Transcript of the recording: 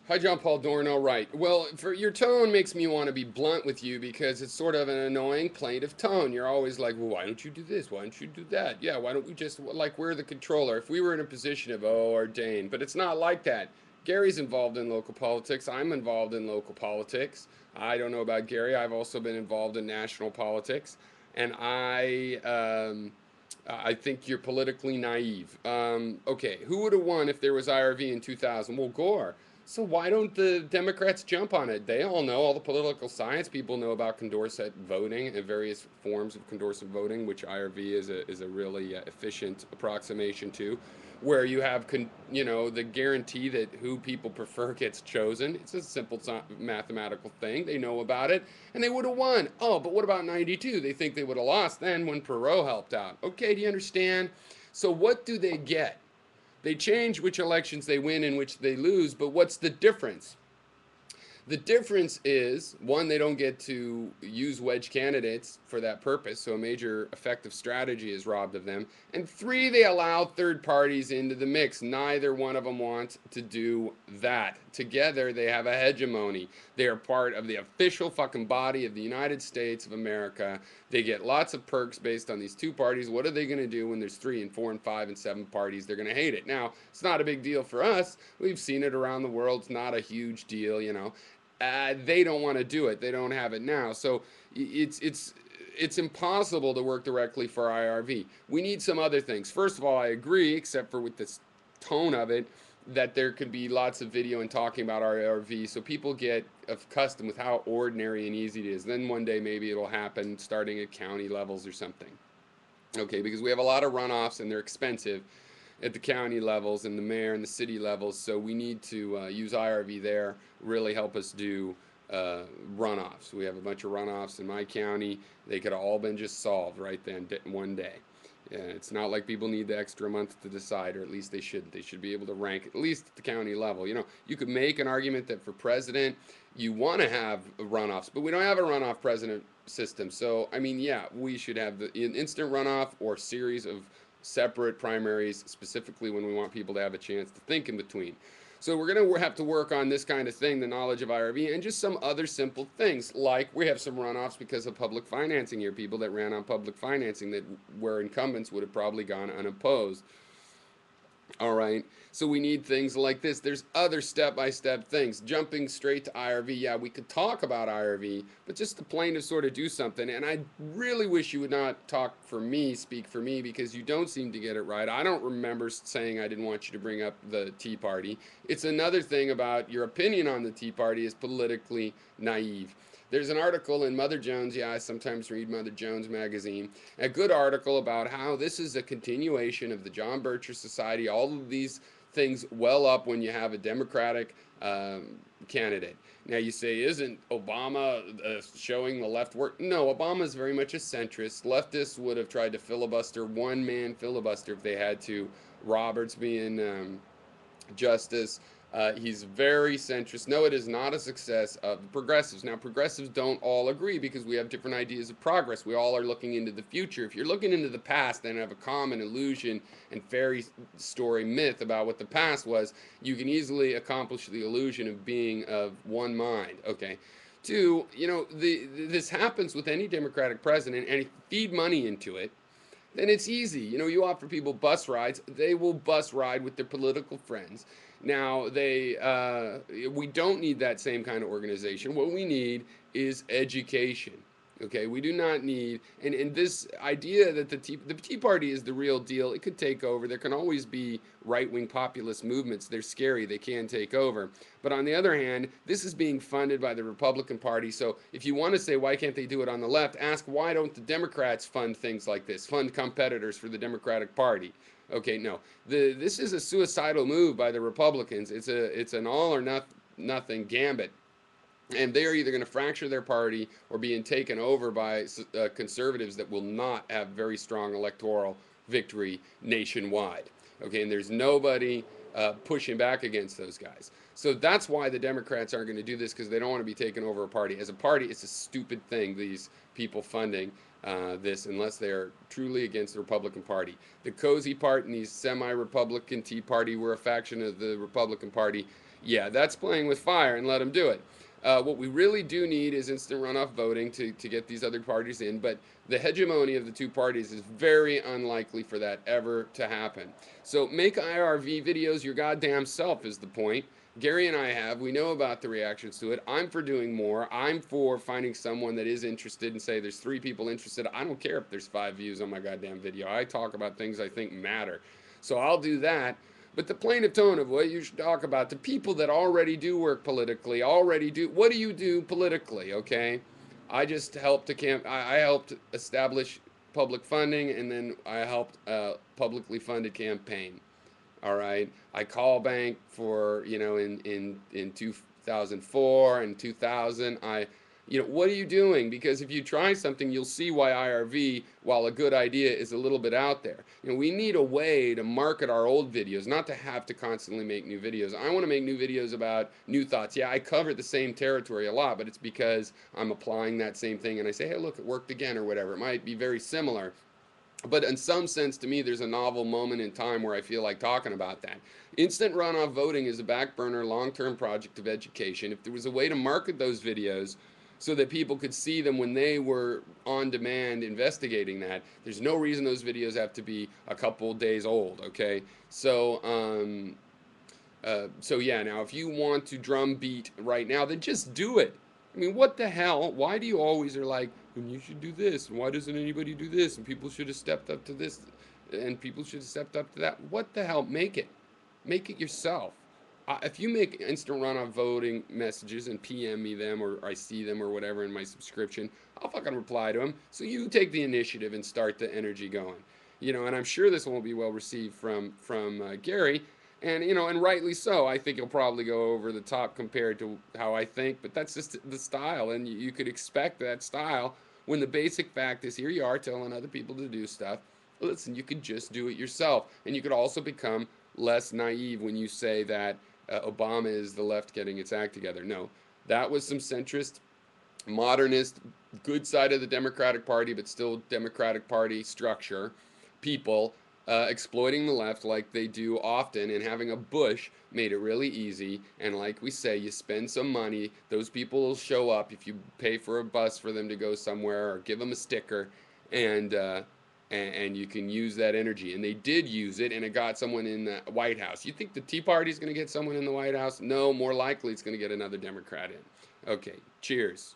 Hi, John Paul Dorno. Right. Well, for your tone makes me want to be blunt with you because it's sort of an annoying plaintive tone. You're always like, well, why don't you do this? Why don't you do that? Yeah, why don't we just, like, we're the controller. If we were in a position of, oh, ordained, but it's not like that. Gary's involved in local politics. I'm involved in local politics. I don't know about Gary. I've also been involved in national politics. And I think you're politically naive. Okay, who would have won if there was IRV in 2000? Well, Gore. So why don't the Democrats jump on it? They all know, all the political science people know about Condorcet voting and various forms of Condorcet voting, which IRV is a really efficient approximation to, where you have the guarantee that who people prefer gets chosen. It's a simple mathematical thing. They know about it, and they would have won. Oh, but what about '92? They think they would have lost then when Perot helped out. Okay, do you understand? So what do they get? They change which elections they win and which they lose, but what's the difference? The difference is one, they don't get to use wedge candidates for that purpose, so a major effective strategy is robbed of them. And three, they allow third parties into the mix. Neither one of them wants to do that. Together, they have a hegemony. They are part of the official fucking body of the United States of America. They get lots of perks based on these two parties. What are they going to do when there's 3 and 4 and 5 and 7 parties? They're going to hate it. Now, it's not a big deal for us. We've seen it around the world. It's not a huge deal. They don't want to do it. They don't have it now. So it's impossible to work directly for IRV. We need some other things. First of all, I agree, except for with this tone of it, that there could be lots of video and talking about IRV, so people get accustomed with how ordinary and easy it is. Then one day maybe it'll happen, starting at county levels or something. Okay, because we have a lot of runoffs and they're expensive at the county levels and the mayor and the city levels. So we need to use IRV there, really help us do runoffs. We have a bunch of runoffs in my county. They could have all been just solved right then, one day. Yeah, it's not like people need the extra month to decide, or at least they shouldn't. They should be able to rank at least at the county level. You could make an argument that for president, you want to have runoffs, but we don't have a runoff president system. So, I mean, yeah, we should have the instant runoff or series of separate primaries, specifically when we want people to have a chance to think in between. So we're going to have to work on this kind of thing, the knowledge of IRV, and just some other simple things, like we have some runoffs because of public financing here, people that ran on public financing that where incumbents would have probably gone unopposed. All right. So we need things like this. There's other step-by-step things. Jumping straight to IRV. Yeah, we could talk about IRV, but just the plaintiffs sort of do something. And I really wish you would not talk for me, speak for me, because you don't seem to get it right. I don't remember saying I didn't want you to bring up the Tea Party. It's another thing about your opinion on the Tea Party is politically naive. There's an article in Mother Jones. Yeah, I sometimes read Mother Jones magazine. A good article about how this is a continuation of the John Bircher Society. All of these things well up when you have a Democratic candidate. Now you say, isn't Obama showing the left work? No, Obama is very much a centrist. Leftists would have tried to filibuster, one-man filibuster if they had to. Roberts being Justice. He's very centrist. No, it is not a success of the progressives. Now, progressives don't all agree because we have different ideas of progress. We all are looking into the future. If you're looking into the past and have a common illusion and fairy story myth about what the past was, you can easily accomplish the illusion of being of one mind. Okay. Two, this happens with any Democratic president, and if you feed money into it, then it's easy. You offer people bus rides, they will bus ride with their political friends. Now, we don't need that same kind of organization. What we need is education. Okay, we do not need, and this idea that the Tea Party is the real deal, it could take over. There can always be right-wing populist movements. They're scary. They can take over. But on the other hand, this is being funded by the Republican Party. So if you want to say, why can't they do it on the left, ask why don't the Democrats fund things like this, fund competitors for the Democratic Party? Okay, no. This is a suicidal move by the Republicans. It's an all or nothing gambit. And they are either going to fracture their party or being taken over by conservatives that will not have very strong electoral victory nationwide. Okay, and there's nobody pushing back against those guys. So that's why the Democrats aren't going to do this, because they don't want to be taken over a party. As a party, it's a stupid thing, these people funding this, unless they're truly against the Republican Party. The cozy part and these semi-Republican Tea Party were a faction of the Republican Party. Yeah, that's playing with fire, and let them do it. What we really do need is instant runoff voting to get these other parties in, but the hegemony of the two parties is very unlikely for that ever to happen. So make IRV videos your goddamn self is the point. Gary and I have. We know about the reactions to it. I'm for doing more. I'm for finding someone that is interested and say there's 3 people interested. I don't care if there's 5 views on my goddamn video. I talk about things I think matter. So I'll do that. But the plaintive tone of what you should talk about, the people that already do work politically, already do, what do you do politically, okay? I just helped I helped establish public funding, and then I helped publicly funded campaign. All right, I call bank for, you know, in 2004 and 2000. What are you doing? Because if you try something, you'll see why IRV, while a good idea, is a little bit out there. We need a way to market our old videos, not to have to constantly make new videos. I want to make new videos about new thoughts. Yeah, I cover the same territory a lot, but it's because I'm applying that same thing, and I say, hey, look, it worked again, or whatever. It might be very similar. But in some sense, to me, there's a novel moment in time where I feel like talking about that. Instant runoff voting is a back burner, long-term project of education. If there was a way to market those videos so that people could see them when they were on demand investigating that, there's no reason those videos have to be a couple days old, okay? So yeah, now if you want to drum beat right now, then just do it. I mean, what the hell? Why do you always are like, and you should do this, and why doesn't anybody do this, and people should have stepped up to this, and people should have stepped up to that? What the hell? Make it yourself. If you make instant runoff voting messages and PM me them, or I see them or whatever in my subscription, I'll fucking reply to them. So you take the initiative and start the energy going. And I'm sure this won't be well received from Gary, and rightly so. I think he'll probably go over the top compared to how I think, but that's just the style, and you could expect that style when the basic fact is, here you are telling other people to do stuff. Listen, you could just do it yourself, and you could also become less naive when you say that Obama is the left getting its act together. No, that was some centrist, modernist, good side of the Democratic Party, but still Democratic Party structure, people exploiting the left like they do often, and having a Bush made it really easy. And like we say, you spend some money, those people will show up if you pay for a bus for them to go somewhere, or give them a sticker, and you can use that energy. And they did use it, and it got someone in the White House. You think the Tea Party is going to get someone in the White House? No, more likely it's going to get another Democrat in. Okay, cheers.